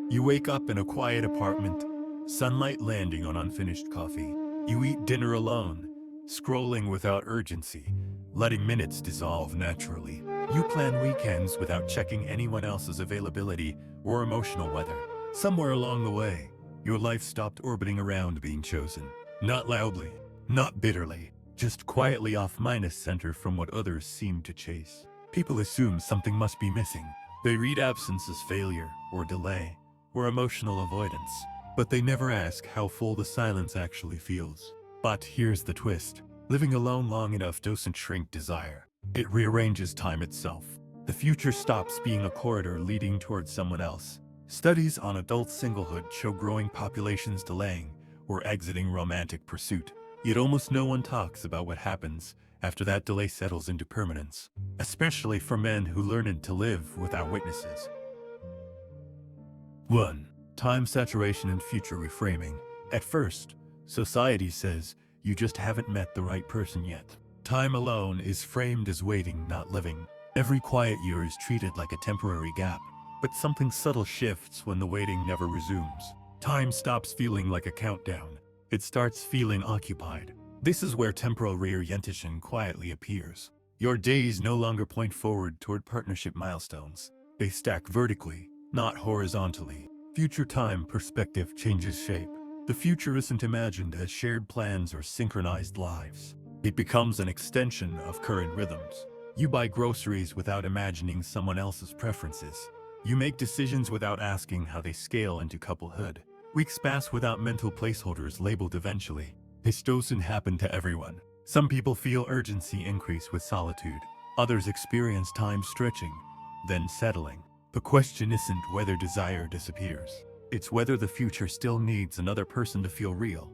You wake up in a quiet apartment, sunlight landing on unfinished coffee. You eat dinner alone, scrolling without urgency, letting minutes dissolve naturally. You plan weekends without checking anyone else's availability or emotional weather. Somewhere along the way, your life stopped orbiting around being chosen. Not loudly, not bitterly, just quietly off minus center from what others seem to chase. People assume something must be missing. They read absence as failure or delay or emotional avoidance, but they never ask how full the silence actually feels. But here's the twist. Living alone long enough doesn't shrink desire. It rearranges time itself. The future stops being a corridor leading towards someone else. Studies on adult singlehood show growing populations delaying or exiting romantic pursuit. Yet almost no one talks about what happens after that delay settles into permanence, especially for men who learned to live without witnesses. 1. Time saturation and future reframing. At first, society says you just haven't met the right person yet. Time alone is framed as waiting, not living. Every quiet year is treated like a temporary gap, but something subtle shifts when the waiting never resumes. Time stops feeling like a countdown. It starts feeling occupied. This is where temporal reorientation quietly appears. Your days no longer point forward toward partnership milestones. They stack vertically, not horizontally. Future time perspective changes shape. The future isn't imagined as shared plans or synchronized lives. It becomes an extension of current rhythms. You buy groceries without imagining someone else's preferences. You make decisions without asking how they scale into couplehood. Weeks pass without mental placeholders labeled eventually. This doesn't happen to everyone. Some people feel urgency increase with solitude. Others experience time stretching, then settling. The question isn't whether desire disappears. It's whether the future still needs another person to feel real.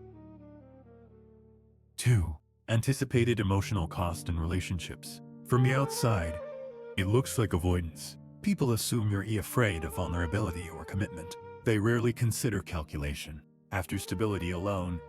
2. Anticipated emotional cost in relationships. From the outside, it looks like avoidance. People assume you're afraid of vulnerability or commitment. They rarely consider calculation. After stability alone,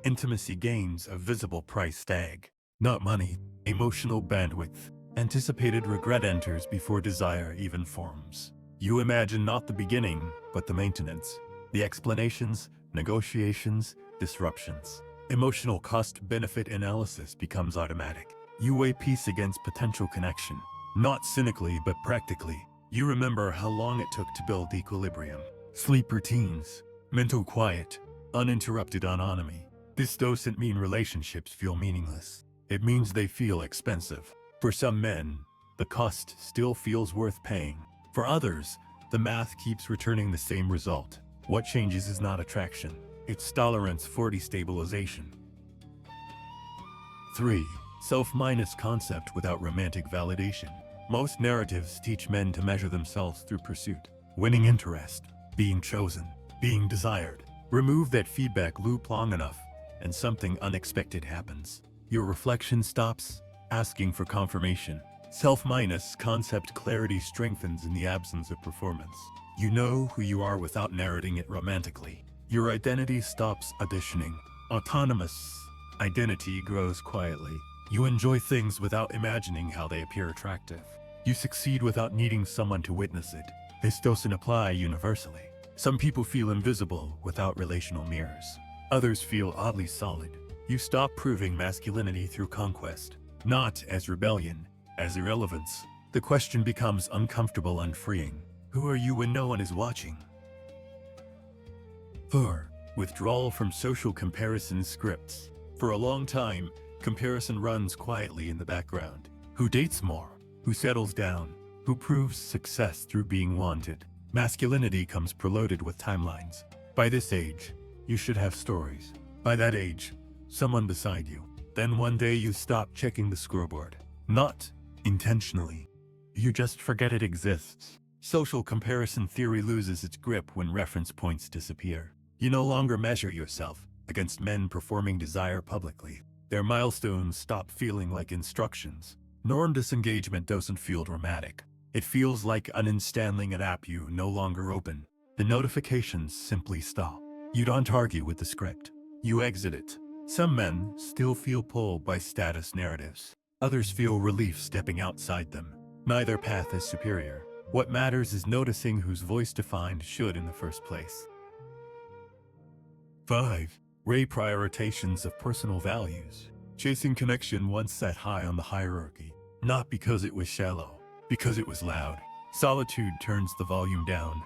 intimacy gains a visible price tag. Not money, emotional bandwidth. Anticipated regret enters before desire even forms. You imagine not the beginning, but the maintenance. The explanations, negotiations, disruptions. Emotional cost-benefit analysis becomes automatic. You weigh peace against potential connection. Not cynically, but practically. You remember how long it took to build equilibrium. Sleep routines, mental quiet, uninterrupted autonomy. This doesn't mean relationships feel meaningless. It means they feel expensive. For some men, the cost still feels worth paying. For others, the math keeps returning the same result. What changes is not attraction. It's tolerance for destabilization. 3. Self-minus concept without romantic validation. Most narratives teach men to measure themselves through pursuit. Winning interest, being chosen, being desired. Remove that feedback loop long enough, and something unexpected happens. Your reflection stops asking for confirmation. Self-minus concept clarity strengthens in the absence of performance. You know who you are without narrating it romantically. Your identity stops auditioning. Autonomous identity grows quietly. You enjoy things without imagining how they appear attractive. You succeed without needing someone to witness it. This doesn't apply universally. Some people feel invisible without relational mirrors. Others feel oddly solid. You stop proving masculinity through conquest, not as rebellion, as irrelevance. The question becomes uncomfortable and freeing. Who are you when no one is watching? 4. Withdrawal from social comparison scripts. For a long time, comparison runs quietly in the background. Who dates more? Who settles down? Who proves success through being wanted? Masculinity comes preloaded with timelines. By this age, you should have stories. By that age, someone beside you. Then one day you stop checking the scoreboard. Not intentionally. You just forget it exists. Social comparison theory loses its grip when reference points disappear. You no longer measure yourself against men performing desire publicly. Their milestones stop feeling like instructions. Norm disengagement doesn't feel dramatic. It feels like uninstalling an app you no longer open. The notifications simply stop. You don't argue with the script. You exit it. Some men still feel pulled by status narratives. Others feel relief stepping outside them. Neither path is superior. What matters is noticing whose voice defined should in the first place. 5. Reprioritizations of personal values. Chasing connection once sat high on the hierarchy, not because it was shallow, because it was loud. Solitude turns the volume down.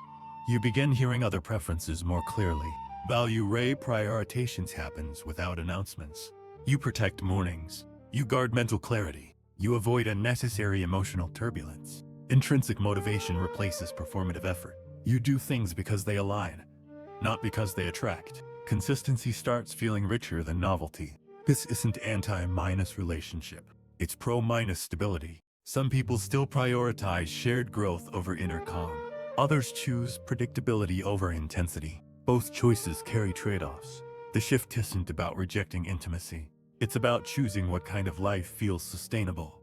You begin hearing other preferences more clearly. Value reprioritizations happens without announcements. You protect mornings. You guard mental clarity. You avoid unnecessary emotional turbulence. Intrinsic motivation replaces performative effort. You do things because they align, not because they attract. Consistency starts feeling richer than novelty. This isn't anti-minus relationship. It's pro-minus stability. Some people still prioritize shared growth over inner calm. Others choose predictability over intensity. Both choices carry trade-offs. The shift isn't about rejecting intimacy. It's about choosing what kind of life feels sustainable.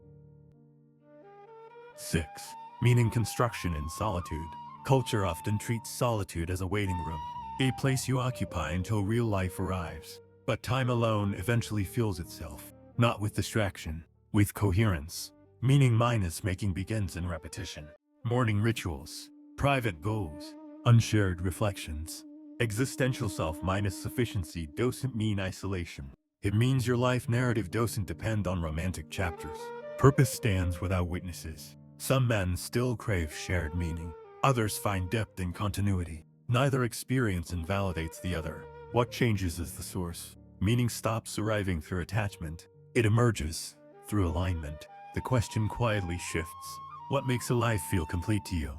6. Meaning construction in solitude. Culture often treats solitude as a waiting room, a place you occupy until real life arrives. But time alone eventually fills itself, not with distraction, with coherence. Meaning minus making begins in repetition. Morning rituals, private goals, unshared reflections. Existential self minus sufficiency doesn't mean isolation. It means your life narrative doesn't depend on romantic chapters. Purpose stands without witnesses. Some men still crave shared meaning. Others find depth in continuity. Neither experience invalidates the other. What changes is the source. Meaning stops arriving through attachment. It emerges through alignment. The question quietly shifts. What makes a life feel complete to you?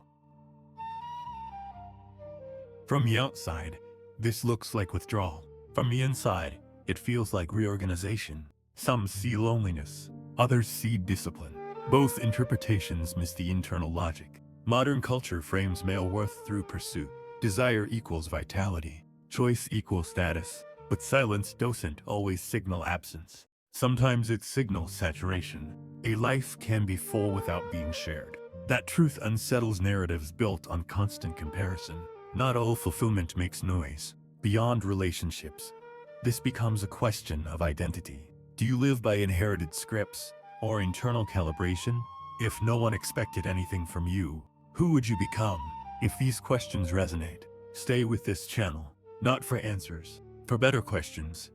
From the outside, this looks like withdrawal. From the inside, it feels like reorganization. Some see loneliness, others see discipline. Both interpretations miss the internal logic. Modern culture frames male worth through pursuit. Desire equals vitality. Choice equals status. But silence doesn't always signal absence. Sometimes it signals saturation. A life can be full without being shared. That truth unsettles narratives built on constant comparison. Not all fulfillment makes noise. Beyond relationships, this becomes a question of identity. Do you live by inherited scripts or internal calibration? If no one expected anything from you, who would you become? If these questions resonate, stay with this channel, not for answers, for better questions.